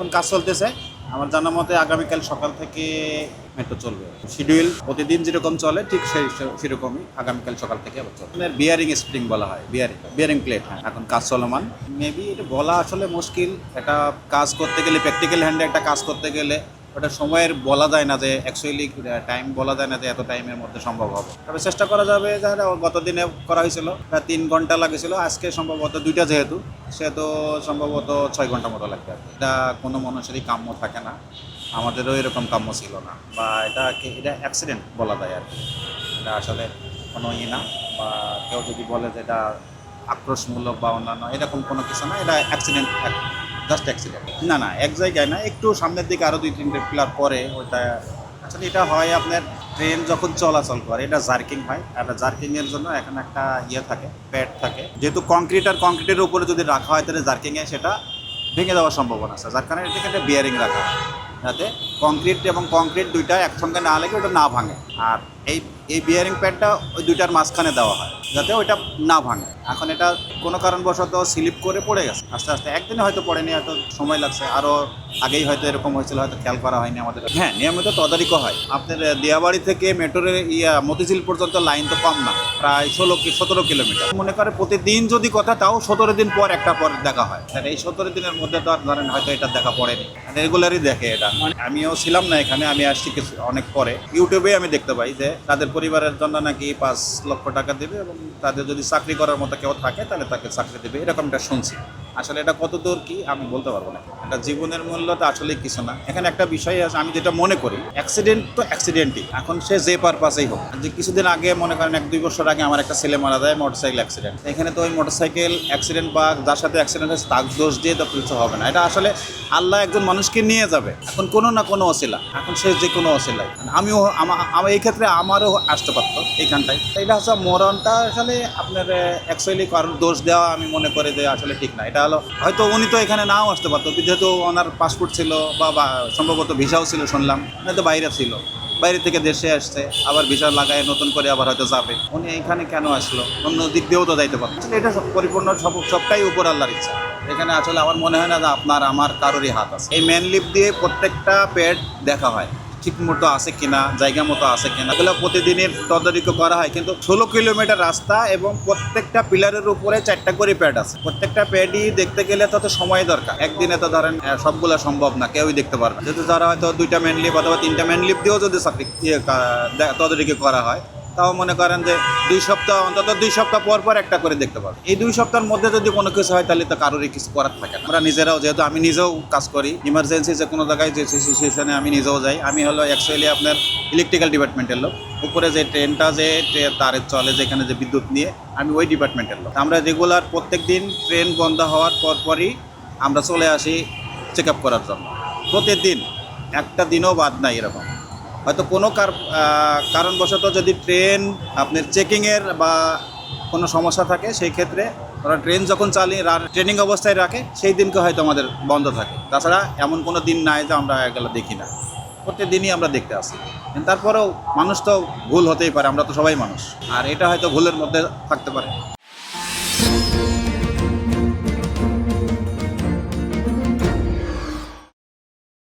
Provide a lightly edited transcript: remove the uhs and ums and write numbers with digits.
এখন কাজ চলতেছে। আমার জানা মতে আগামীকাল সকাল থেকে মেট্রো চলবে। শিডিউল প্রতিদিন যেরকম চলে ঠিক সেরকমই আগামীকাল সকাল থেকে আবার চলবে। বিয়ারিং স্প্রিং বলা হয়, বিয়ারিং প্লেট। হ্যাঁ, এখন কাজ চলমান। মেবি এটা বলা আসলে মুশকিল। এটা কাজ করতে গেলে, প্র্যাকটিক্যাল হ্যান্ডে একটা কাজ করতে গেলে ওটা সময়ের বলা যায় না, যে অ্যাকচুয়ালি টাইম বলা যায় না যে এত টাইমের মধ্যে সম্ভব হবে। তবে চেষ্টা করা যাবে। যারা গত দিনে করা হয়েছিল প্রায় 3 ঘন্টা লাগেছিল, আজকে সম্ভবত 2টা যেহেতু সেহেতু সম্ভবত 6 ঘন্টা মতো লাগবে। এটা কোনো মানুষেরই কাম্য থাকে না, আমাদেরও এরকম কাম্য ছিল না, বা এটা অ্যাক্সিডেন্ট বলা যায় আর কি। এটা আসলে কোনো না, বা কেউ যদি বলে যে এটা আক্রোশমূলক বা অন্যান্য এরকম কোনো কিছু না, এটা অ্যাক্সিডেন্ট, জাস্ট অ্যাক্সিডেন্ট। না, এক জায়গায় না, একটু সামনের দিকে আরও 2-3টে পিলার পরে ওইটা আসলে এটা হয় আপনার ট্রেন যখন চলাচল করে এটা জার্কিং হয়। একটা জার্কিংয়ের জন্য এখানে একটা থাকে, প্যাড থাকে। যেহেতু কংক্রিট আর কংক্রিটের উপরে যদি রাখা হয় তাহলে জার্কিংয়ে সেটা ভেঙে যাওয়ার সম্ভাবনা আছে, যার কারণে এটাকে একটা বিয়ারিং রাখা হয় যাতে কংক্রিট এবং কংক্রিট দুইটা একসঙ্গে না লেগে ওটা না ভাঙে। আর এই বিয়ারিং প্যাডটা ওই দুইটার মাঝখানে দেওয়া হয় যাতে ওইটা না ভাঙে। এখন এটা কোনো কারণবশত স্লিপ করে পড়ে গেছে আস্তে আস্তে, একদিনে হয়তো পড়েনি, হয়তো সময় লাগছে, আরও আগেই হয়তো এরকম হয়েছিল, হয়তো খেয়াল করা হয়নি আমাদের। হ্যাঁ, নিয়মিত তদারকিও হয়। আপনার দিয়াবাড়ি থেকে মেট্রোর মতিঝিল পর্যন্ত লাইন তো কম না, প্রায় 17 কিলোমিটার। মনে করে প্রতিদিন যদি কথা, তাও 17 দিন পর একটা পর দেখা হয়। এই 17 দিনের মধ্যে তো ধরেন হয়তো এটা দেখা পড়েনি, রেগুলারই দেখে এটা। আমিও ছিলাম না এখানে, আমি আসছি কিছু অনেক পরে। ইউটিউবে আমি দেখতে পাই যে তাদের পরিবারের জন্য নাকি 5 লক্ষ টাকা দেবে, এবং তাদের যদি চাকরি করার মতো কেউ থাকে তাহলে তাকে চাকরি দেবে, এরকমটা শুনছি। আসলে এটা কত দূর কি আমি বলতে পারবো না। এটা জীবনের মূল্য তো আসলে কিছু না। এখানে একটা বিষয় আছে, আমি যেটা মনে করি, অ্যাক্সিডেন্ট তো অ্যাক্সিডেন্টই, এখন সে যে পারপাসেই হোক। যে কিছুদিন আগে মনে করেন 1-2 বছর আগে আমার একটা ছেলে মারা যায় মোটরসাইকেল অ্যাক্সিডেন্ট। এখানে তো ওই মোটরসাইকেল অ্যাক্সিডেন্ট বা যার সাথে অ্যাক্সিডেন্ট হয়েছে তার দোষ দিয়ে তো কিছু হবে না। এটা আসলে আল্লাহ একজন মানুষকে নিয়ে যাবে, এখন কোনো না কোনো অছিলা, এখন সে যে কোনো অছিলায়। আমিও আমার এই ক্ষেত্রে আমারও আসতে পারতো এইখানটায়। এটা হচ্ছে মরণটা আসলে আপনার অ্যাকচুয়ালি কারণ দোষ দেওয়া আমি মনে করি যে আসলে ঠিক না। এটা হলো হয়তো উনি তো এখানে নাও আসতে পারতো, যেহেতু ওনার পাসপোর্ট ছিল বা সম্ভবত ভিসাও ছিল, শুনলাম হয়তো বাইরে ছিল, বাইরে থেকে দেশে আসছে, আবার ভিসা লাগায় নতুন করে আবার হয়তো যাবে। উনি এখানে কেন আসলো, অন্য দিক দিয়েও তো যাইতে পারতো। এটা পরিপূর্ণ সবটাই উপর আল্লাহর ইচ্ছা। এখানে আসলে আমার মনে হয় না যে আপনার আমার কারোরই হাত আছে। এই ম্যান লিফট দিয়ে প্রত্যেকটা প্যাড দেখা হয় ঠিক মতো আছে কিনা, জায়গা মতো আছে কিনা, এগুলো প্রতিদিনের তদারকি করা হয়। কিন্তু 16 কিলোমিটার রাস্তা এবং প্রত্যেকটা পিলারের উপরে 4টা করে প্যাড আছে। প্রত্যেকটা প্যাডই দেখতে গেলে তো সময় দরকার। একদিনে তো ধরেন সবগুলো সম্ভব না, কেউই দেখতে পারবে। যেহেতু যারা হয়তো 2টা ম্যান লিফট অথবা 3টা ম্যান লিফট দিয়েও যদি তদারকি করা হয়, তাও মনে করেন যে 2 সপ্তাহ অন্তত 2 সপ্তাহ পর একটা করে দেখতে পারবো। এই 2 সপ্তাহের মধ্যে যদি কোনো কিছু হয় তাহলে তো কারোরই কিছু করার থাকে না। আমরা নিজেরাও, যেহেতু আমি নিজেও কাজ করি ইমার্জেন্সি, যে কোনো জায়গায় যে সিচুয়েশনে আমি নিজেও যাই। আমি হলো অ্যাকচুয়ালি আপনার ইলেকট্রিক্যাল ডিপার্টমেন্টের লোক। উপরে যে ট্রেনটা যে তারে চলে, যেখানে যে বিদ্যুৎ নিয়ে, আমি ওই ডিপার্টমেন্টের লোক। আমরা রেগুলার প্রত্যেক দিন ট্রেন বন্ধ হওয়ার পরই আমরা চলে আসি চেক আপ করার জন্য। প্রতিদিন একটা দিনও বাদ নাই এরকম। হয়তো কোনো কারণবশত যদি ট্রেন আপনার চেকিংয়ের বা কোনো সমস্যা থাকে, সেই ক্ষেত্রে ওরা ট্রেন যখন চালিয়ে ট্রেনিং অবস্থায় রাখে, সেই দিনকে হয়তো আমাদের বন্ধ থাকে। তাছাড়া এমন কোনো দিন নাই যে আমরা এগুলো দেখি না, প্রত্যেক দিনই আমরা দেখতে আসি। তারপরেও মানুষ তো ভুল হতেই পারে, আমরা তো সবাই মানুষ, আর এটা হয়তো ভুলের মধ্যে থাকতে পারে।